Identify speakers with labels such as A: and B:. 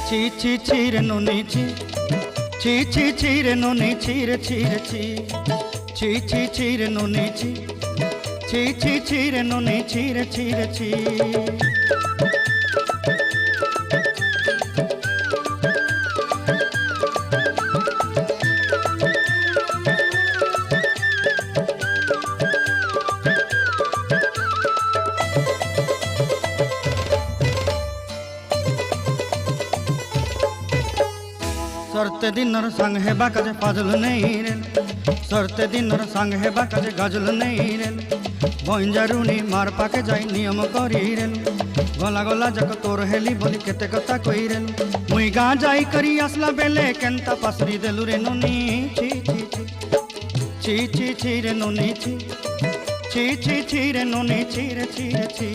A: ছি ছি ছি রে নুনি ছি, ছি ছি ছি রে নুনি ছি রে ছি রে ছি, ছি ছি ছি রে নুনি ছি, ছি ছি ছি রে নুনি ছি রে ছি রে ছি। सरते दिनर संग हेबा काजे फाजल नहीं रेल, सरते दिनर संग हेबा काजे गाजल नहीं रेल, बंजारुनी मार पाके जाई नियम करी रेल, गला गला जक तोर हेली बोली केते कथा कई रेल, मुई गा जाई करी आसला बेले केंता पासरी देलु रे नुनी ची ची ची ची ची ची रे नुनी ची, ची ची ची रे नुनी ची रे ची रे ची।